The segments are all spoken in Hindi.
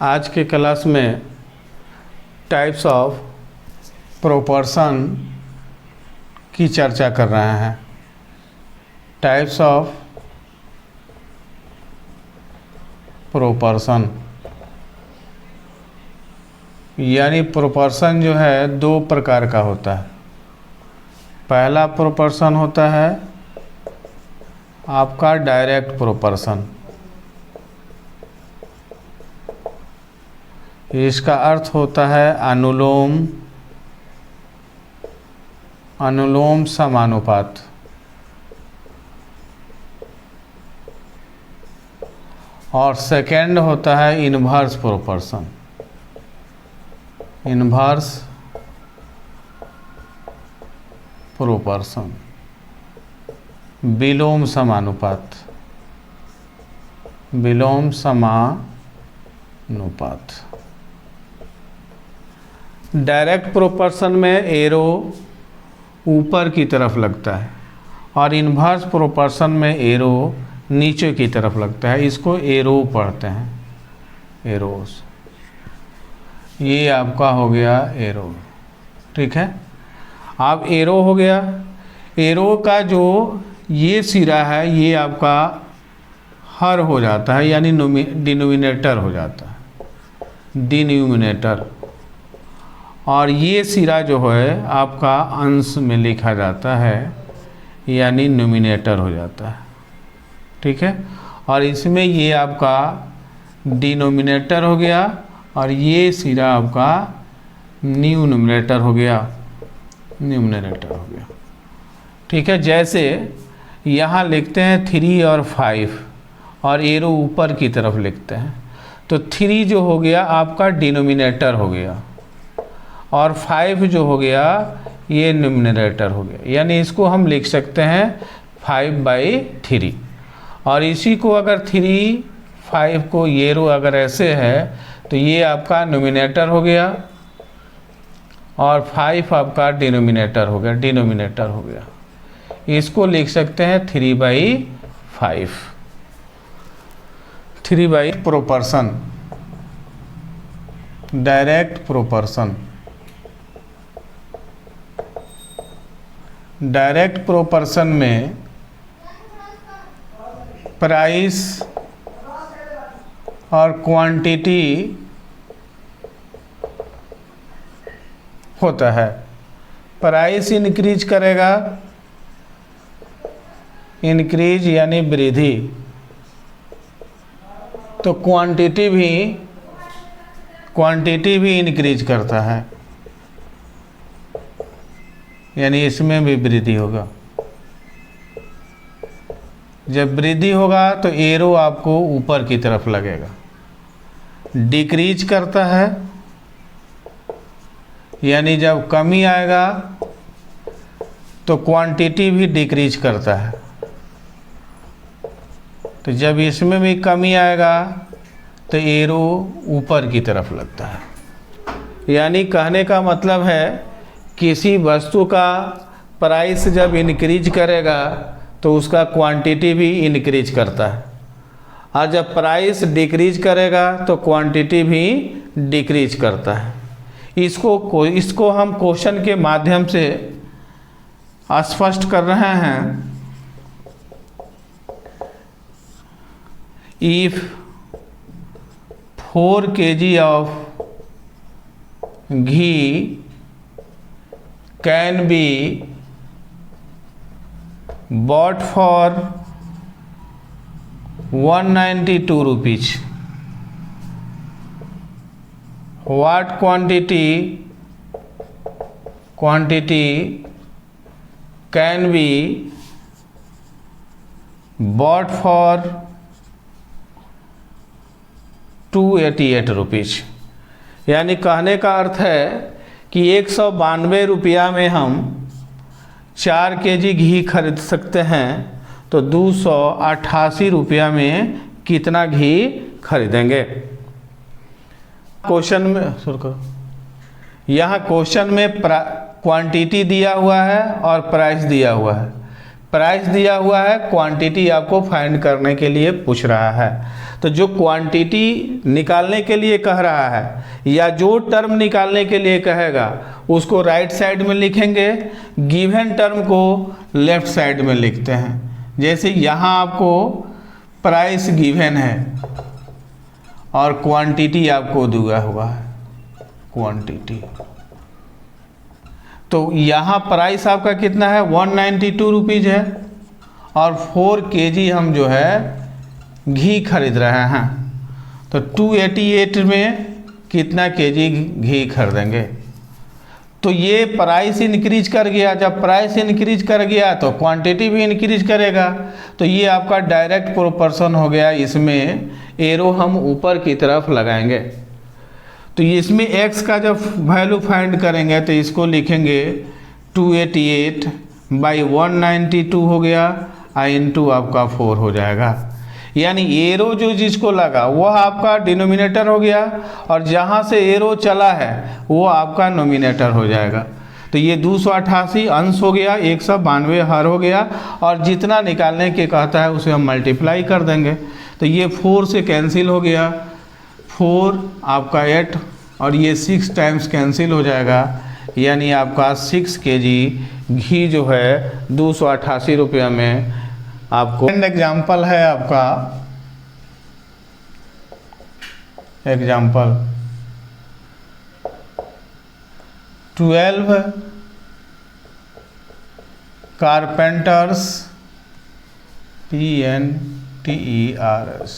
आज के क्लास में टाइप्स ऑफ प्रोपोर्शन की चर्चा कर रहे हैं। टाइप्स ऑफ प्रोपोर्शन यानी प्रोपोर्शन जो है दो प्रकार का होता है। पहला प्रोपोर्शन होता है आपका डायरेक्ट प्रोपोर्शन। इसका अर्थ होता है अनुलोम समानुपात। और सेकंड होता है इन्वर्स प्रोपोर्शन। इन्वर्स प्रोपोर्शन विलोम समानुपात। विलोम समानुपात। डायरेक्ट प्रोपोर्शन में एरो ऊपर की तरफ लगता है और इन्वर्स प्रोपोर्शन में एरो नीचे की तरफ लगता है। इसको एरो पढ़ते हैं, एरोस। ये आपका हो गया एरो, ठीक है। अब एरो हो गया। एरो का जो ये सिरा है ये आपका हर हो जाता है, यानी डिनोमिनेटर हो जाता है, डिनोमिनेटर। और ये सिरा जो है आपका अंश में लिखा जाता है, यानी न्यूमिनेटर हो जाता है, ठीक है। और इसमें ये आपका डिनोमिनेटर हो गया और ये सिरा आपका न्यूमरेटर हो गया, न्यूमरेटर हो गया, ठीक है। जैसे यहाँ लिखते हैं 3 और 5 और एरो ऊपर की तरफ लिखते हैं, तो 3 जो हो गया आपका डिनोमिनेटर हो गया और 5 जो हो गया ये न्यूमरेटर हो गया। यानी इसको हम लिख सकते हैं 5/3। और इसी को अगर 3, 5 को ये रो अगर ऐसे है तो ये आपका न्यूमरेटर हो गया और 5 आपका डिनोमिनेटर हो गया, डिनोमिनेटर हो गया। इसको लिख सकते हैं 3/5। 3 proportion, direct proportion. Direct proportion में प्राइस और क्वांटिटी होता है। प्राइस इंक्रीज करेगा, इंक्रीज यानी वृद्धि, तो क्वांटिटी भी इंक्रीज करता है, यानी इसमें भी वृद्धि होगा। जब वृद्धि होगा तो एरो आपको ऊपर की तरफ लगेगा। डिक्रीज करता है, यानी जब कमी आएगा तो क्वांटिटी भी डिक्रीज करता है। तो जब इसमें भी कमी आएगा तो एरो ऊपर की तरफ लगता है। यानी कहने का मतलब है किसी वस्तु का प्राइस जब इंक्रीज करेगा तो उसका क्वांटिटी भी इंक्रीज करता है, और जब प्राइस डिक्रीज करेगा तो क्वांटिटी भी डिक्रीज करता है। इसको हम क्वेश्चन के माध्यम से स्पष्ट कर रहे हैं। If 4 kg of ghee can be bought for 192 rupees, what quantity can be bought for 288 rupees. यानी कहने का अर्थ है कि 192 रुपया में हम 4 kg घी खरीद सकते हैं, तो 288 रुपया में कितना घी खरीदेंगे। क्वेश्चन में यहाँ क्वेश्चन में क्वांटिटी दिया हुआ है और प्राइस दिया हुआ है। प्राइस दिया हुआ है, क्वांटिटी आपको फाइंड करने के लिए पूछ रहा है। तो जो क्वांटिटी निकालने के लिए कह रहा है या जो टर्म निकालने के लिए कहेगा उसको राइट साइड में लिखेंगे, गिवन टर्म को लेफ्ट साइड में लिखते हैं। जैसे यहाँ आपको प्राइस गिवन है और क्वांटिटी आपको दिया हुआ है क्वांटिटी, तो यहाँ प्राइस आपका कितना है 192 रुपीज़ है और 4 केजी हम जो है घी खरीद रहे हैं, तो 288 में कितना केजी घी खरीदेंगे। तो ये प्राइस इंक्रीज कर गया, जब प्राइस इंक्रीज कर गया तो क्वांटिटी भी इंक्रीज करेगा, तो ये आपका डायरेक्ट प्रोपोर्शन हो गया। इसमें एरो हम ऊपर की तरफ लगाएंगे, तो इसमें x का जब वैल्यू फाइंड करेंगे तो इसको लिखेंगे 288 बाई 192 हो गया इंटू आपका 4 हो जाएगा। यानी एरो जो जिसको लगा वह आपका डिनोमिनेटर हो गया और जहाँ से एरो चला है वो आपका नोमिनेटर हो जाएगा। तो ये 288 अंश हो गया, 192 हर हो गया और जितना निकालने के कहता है उसे हम मल्टीप्लाई कर देंगे। तो ये 4 से कैंसिल हो गया, 4 आपका 8 और ये 6 टाइम्स कैंसिल हो जाएगा, यानी आपका 6 केजी घी जो है 288 रुपये में आपको। एग्जाम्पल है आपका, example 12 carpenters PNTERS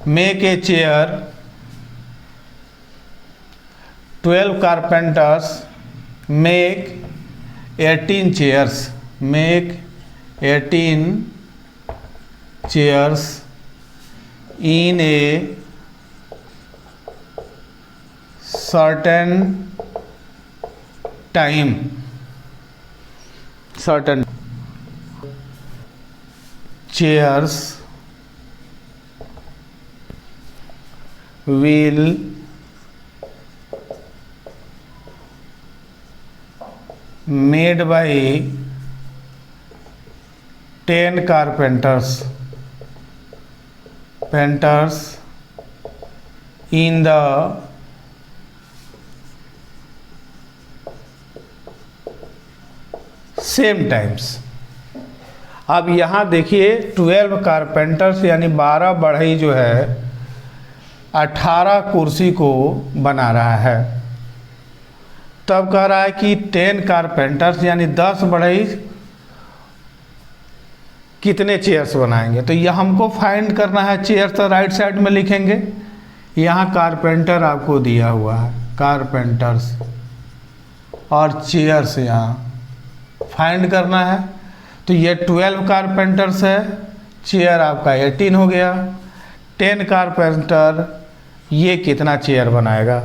make a chair, 12 carpenters make 18 chairs, make 18 chairs in a certain time, certain chairs will made by 10 carpenters in the same times। अब यहाँ देखिए 12 कारपेंटर्स यानी 12 बढ़ई जो है 18 कुर्सी को बना रहा है। तब कह रहा है कि 10 कारपेंटर्स यानी 10 बढ़ई कितने चेयर्स बनाएंगे। तो यह हमको फाइंड करना है। चेयर्स तो राइट साइड में लिखेंगे, यहाँ कारपेंटर आपको दिया हुआ है, कारपेंटर्स और चेयर्स यहाँ फाइंड करना है। तो ये 12 कारपेंटर्स है, चेयर आपका 18 हो गया। 10 कारपेंटर ये कितना चेयर बनाएगा,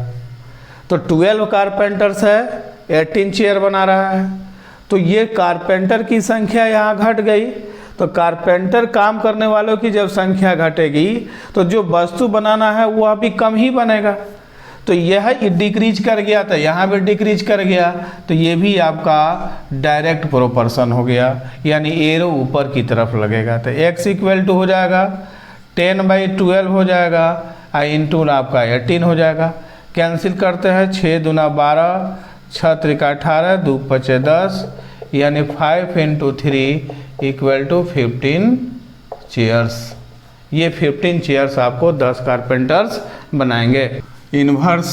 तो 12 कारपेंटर्स है, 18 चेयर बना रहा है। तो ये कारपेंटर की संख्या यहाँ घट गई, तो कारपेंटर काम करने वालों की जब संख्या घटेगी तो जो वस्तु बनाना है वह भी कम ही बनेगा। तो यह डिक्रीज कर गया, तो यहाँ भी डिक्रीज कर गया, तो ये भी आपका डायरेक्ट प्रोपोर्शन हो गया, यानी एरो ऊपर की तरफ लगेगा। तो x इक्वल टू हो जाएगा 10/12 हो जाएगा, इंटू आपका 18 हो जाएगा। कैंसिल करते हैं, 6 दूना 12, 6 त्रिका 18, 2 पचे 10, यानी 5 × 3 इक्वल टू 15 चेयर्स। ये 15 चेयर्स आपको 10 कारपेंटर्स बनाएंगे। इन्वर्स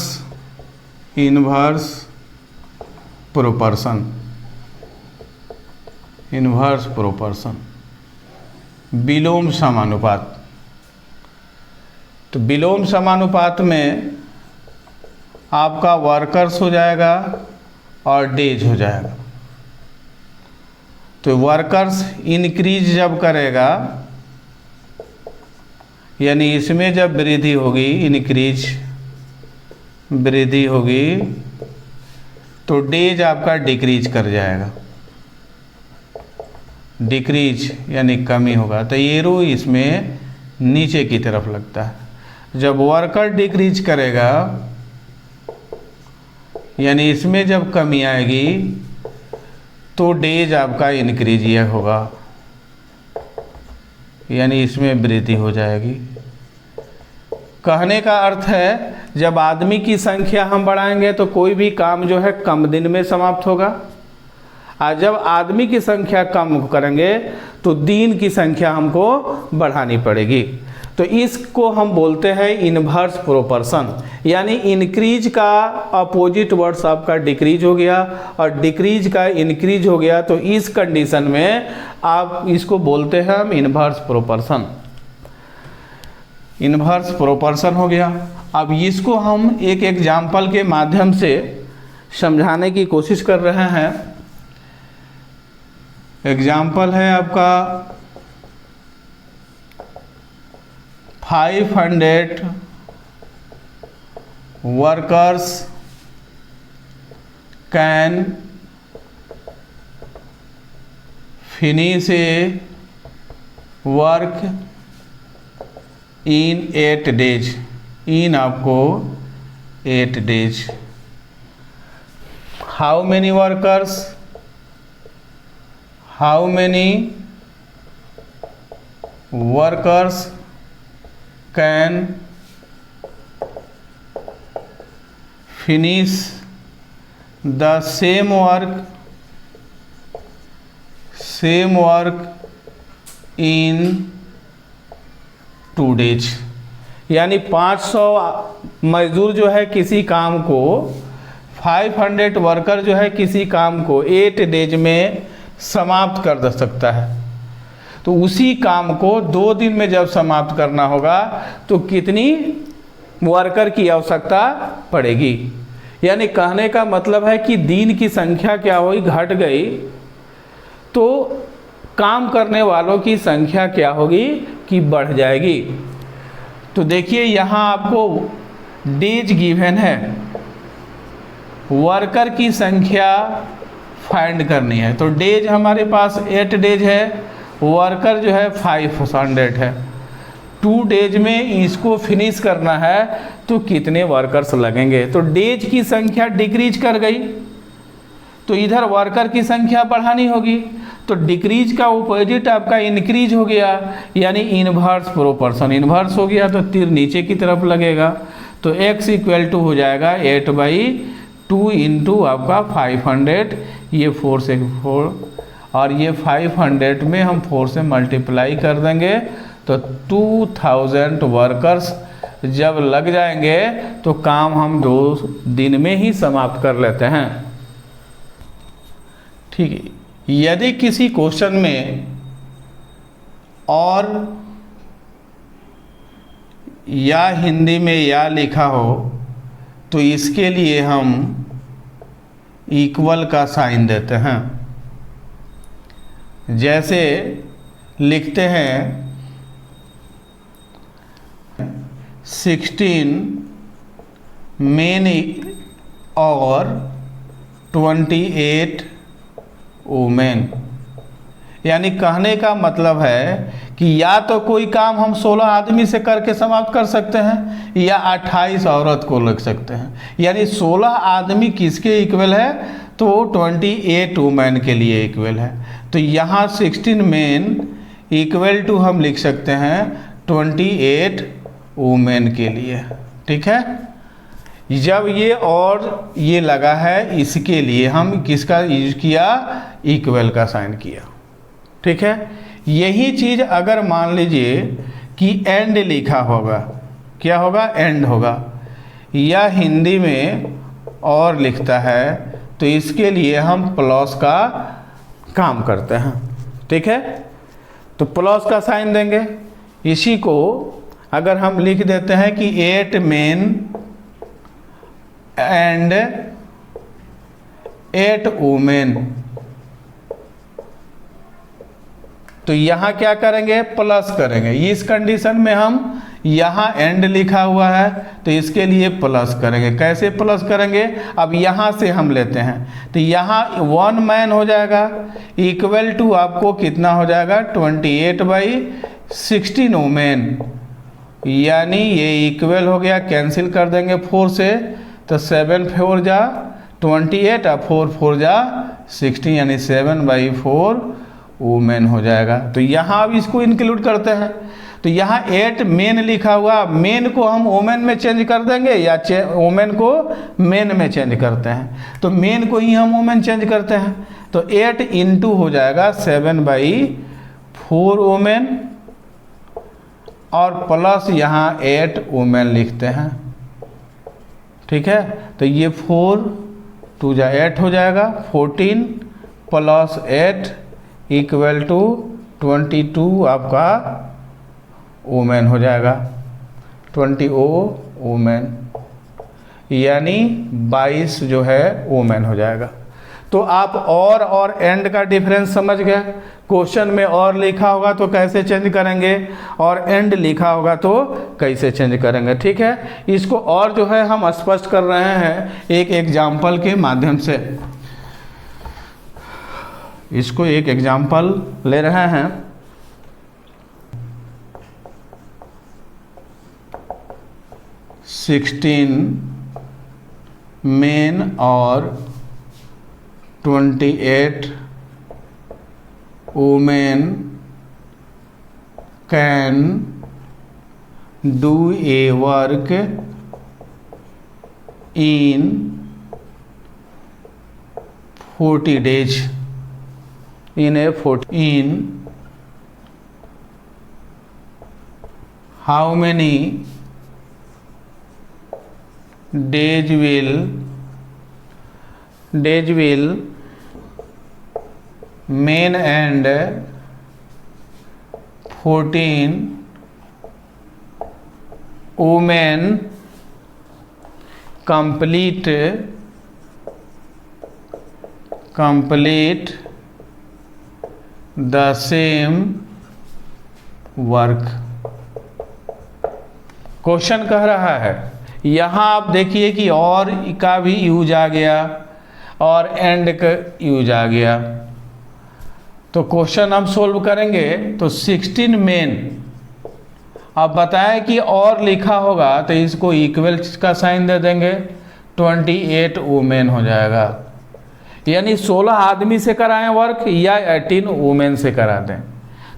प्रोपोर्शन, इन्वर्स प्रोपोर्शन, विलोम समानुपात। तो विलोम समानुपात में आपका वर्कर्स हो जाएगा और डेज हो जाएगा। तो वर्कर्स इंक्रीज जब करेगा, यानी इसमें जब वृद्धि होगी, इंक्रीज वृद्धि होगी, तो डेज आपका डिक्रीज कर जाएगा, डिक्रीज यानी कमी होगा। तो एरो इसमें नीचे की तरफ लगता है। जब वर्कर डिक्रीज करेगा, यानी इसमें जब कमी आएगी, तो डेज आपका इंक्रीज यह होगा, यानी इसमें वृद्धि हो जाएगी। कहने का अर्थ है जब आदमी की संख्या हम बढ़ाएंगे तो कोई भी काम जो है कम दिन में समाप्त होगा, और जब आदमी की संख्या कम करेंगे तो दिन की संख्या हमको बढ़ानी पड़ेगी। तो इसको हम बोलते हैं इन्वर्स प्रोपोर्शन, यानी इंक्रीज का अपोजिट वर्ड्स आपका डिक्रीज हो गया और डिक्रीज का इंक्रीज हो गया, तो इस कंडीशन में आप इसको बोलते हैं हम इन्वर्स प्रोपोर्शन। इन्वर्स प्रोपोर्शन हो गया। अब इसको हम एक एग्जाम्पल के माध्यम से समझाने की कोशिश कर रहे हैं। एग्जाम्पल है आपका 500 workers can finish a work in 8 days. In आपको 8 days. How many workers, how many workers can finish the same work in 2 days. यानी 500 मजदूर जो है किसी काम को, 500 वर्कर जो है किसी काम को 8 डेज में समाप्त कर दे सकता है। तो उसी काम को 2 दिन में जब समाप्त करना होगा तो कितनी वर्कर की आवश्यकता पड़ेगी। यानी कहने का मतलब है कि दिन की संख्या क्या हुई, घट गई, तो काम करने वालों की संख्या क्या होगी कि बढ़ जाएगी। तो देखिए यहाँ आपको डेज गिवन है, वर्कर की संख्या फाइंड करनी है। तो डेज हमारे पास 8 डेज है, वर्कर जो है 500 है। 2 डेज में इसको फिनिश करना है तो कितने वर्कर्स लगेंगे। तो डेज की संख्या डिक्रीज कर गई, तो इधर वर्कर की संख्या बढ़ानी होगी। तो डिक्रीज का अपोजिट आपका इंक्रीज हो गया, यानी इन्वर्स प्रोपोर्शन। इन्वर्स हो गया तो तीर नीचे की तरफ लगेगा। तो x = हो जाएगा 8/2 इंटू आपका 500, ये 4 से 4, और ये 500 में हम 4 से मल्टीप्लाई कर देंगे तो 2000 वर्कर्स जब लग जाएंगे तो काम हम 2 दिन में ही समाप्त कर लेते हैं। ठीक है। यदि किसी क्वेश्चन में और या हिंदी में या लिखा हो तो इसके लिए हम इक्वल का साइन देते हैं। जैसे लिखते हैं 16 मेन और 28 वुमेन। यानी कहने का मतलब है कि या तो कोई काम हम 16 आदमी से करके समाप्त कर सकते हैं या 28 औरत को लिख सकते हैं। यानी 16 आदमी किसके इक्वल है, तो 28 वुमेन के लिए इक्वल है। तो यहाँ 16 मेन इक्वल टू हम लिख सकते हैं 28 वुमेन के लिए। ठीक है। जब ये और ये लगा है, इसके लिए हम किसका यूज किया, इक्वल का साइन किया। ठीक है। यही चीज़ अगर मान लीजिए कि एंड लिखा होगा, क्या होगा, एंड होगा, या हिंदी में और लिखता है तो इसके लिए हम प्लस का काम करते हैं। ठीक है। तो प्लस का साइन देंगे। इसी को अगर हम लिख देते हैं कि 8 मेन एंड 8 वुमेन, तो यहाँ क्या करेंगे, प्लस करेंगे। इस कंडीशन में हम यहाँ एंड लिखा हुआ है तो इसके लिए प्लस करेंगे। कैसे प्लस करेंगे, अब यहाँ से हम लेते हैं तो यहाँ 1 मैन हो जाएगा, इक्वल टू आपको कितना हो जाएगा 28/16 वुमेन। यानी ये इक्वल हो गया, कैंसिल कर देंगे 4 से, तो 7 4 जा 28 और 4 4 जा 16, यानी 7/4 वुमेन हो जाएगा। तो यहाँ अब इसको इंक्लूड करते हैं, तो यहाँ 8 मेन लिखा हुआ, मेन को हम वुमेन में चेंज कर देंगे या वुमेन को मेन में चेंज करते हैं, तो मेन को ही हम वुमेन चेंज करते हैं। तो 8 इंटू हो जाएगा 7/4 वुमेन और प्लस यहाँ 8 वुमेन लिखते हैं। ठीक है, तो ये 4 2 जा 8 हो जाएगा, 14 प्लस 8 इक्वल टू 22 आपका वुमेन हो जाएगा, 20 वुमेन, यानी 22 जो है वुमेन हो जाएगा। तो आप और एंड का डिफरेंस समझ गए। क्वेश्चन में और लिखा होगा तो कैसे चेंज करेंगे और एंड लिखा होगा तो कैसे चेंज करेंगे। ठीक है, इसको और जो है हम स्पष्ट कर रहे हैं एक एग्जाम्पल के माध्यम से। इसको एक एग्जाम्पल ले रहे हैं। सिक्सटीन मेन और 28 women can do a work in 40 days in how many days will men and 14 women complete the same work। Question कह रहा है, यहाँ आप देखिए कि और का भी यूज आ गया और एंड का यूज आ गया। तो क्वेश्चन हम सोल्व करेंगे तो 16 मेन, अब बताएं कि और लिखा होगा तो इसको इक्वल का साइन दे देंगे, 28 वुमेन हो जाएगा। यानी 16 आदमी से कराएं वर्क या 18 वुमेन से करा दें।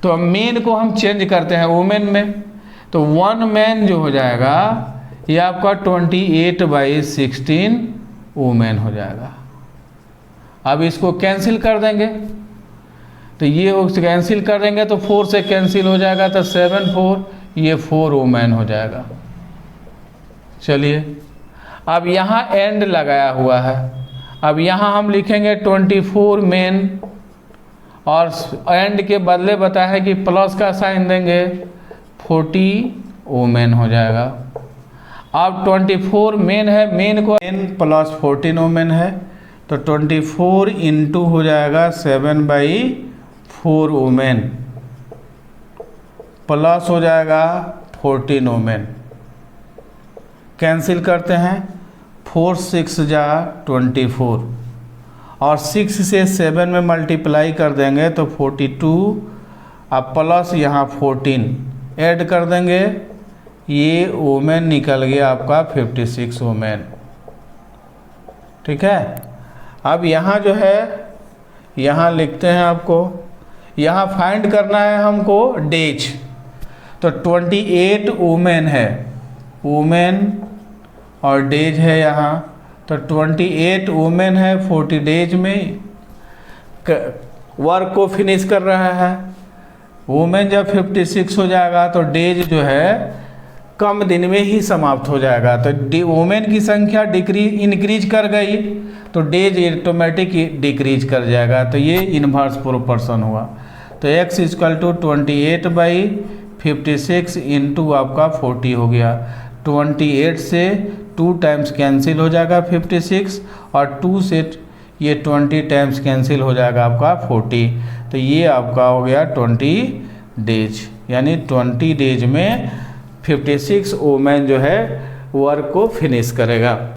तो मेन को हम चेंज करते हैं वुमेन में, तो 1 मैन जो हो जाएगा ये आपका 28/16 वुमेन हो जाएगा। अब इसको कैंसिल कर देंगे, तो ये कैंसिल कर देंगे तो 4 से कैंसिल हो जाएगा, तो 7 4 ये 4 वुमेन हो जाएगा। चलिए, अब यहाँ एंड लगाया हुआ है, अब यहाँ हम लिखेंगे 24 मेन और एंड के बदले बताया है कि प्लस का साइन देंगे, 40 वुमेन हो जाएगा। अब 24 मेन है, मेन को मेन प्लस 14 वुमेन है, तो 24 इंटू हो जाएगा 7/4 वुमेन प्लस हो जाएगा 14 वुमेन। कैंसिल करते हैं, 4 6 जा 24 और 6 से 7 में मल्टीप्लाई कर देंगे तो 42, अब प्लस यहाँ 14 ऐड कर देंगे, ये वुमेन निकल गया आपका 56 वुमेन। ठीक है, अब यहाँ जो है यहाँ लिखते हैं, आपको यहाँ फाइंड करना है हमको डेज। तो 28 वुमेन है, वुमेन और डेज है यहाँ, तो 28 वुमेन है 40 डेज में वर्क को फिनिश कर रहा है। वुमेन जब 56 हो जाएगा तो डेज जो है कम दिन में ही समाप्त हो जाएगा। तो वुमेन की संख्या इंक्रीज कर गई तो डेज ऑटोमेटिक डिक्रीज कर जाएगा। तो ये इन्वर्स प्रोपोर्शन हुआ। तो x इक्वल टू 28/56 इंटू आपका 40 हो गया। 28 से 2 टाइम्स कैंसिल हो जाएगा 56 और 2 से ये 20 टाइम्स कैंसिल हो जाएगा आपका 40। तो ये आपका हो गया 20 डेज, यानी 20 डेज में 56 वुमेन जो है वर्क को फिनिश करेगा।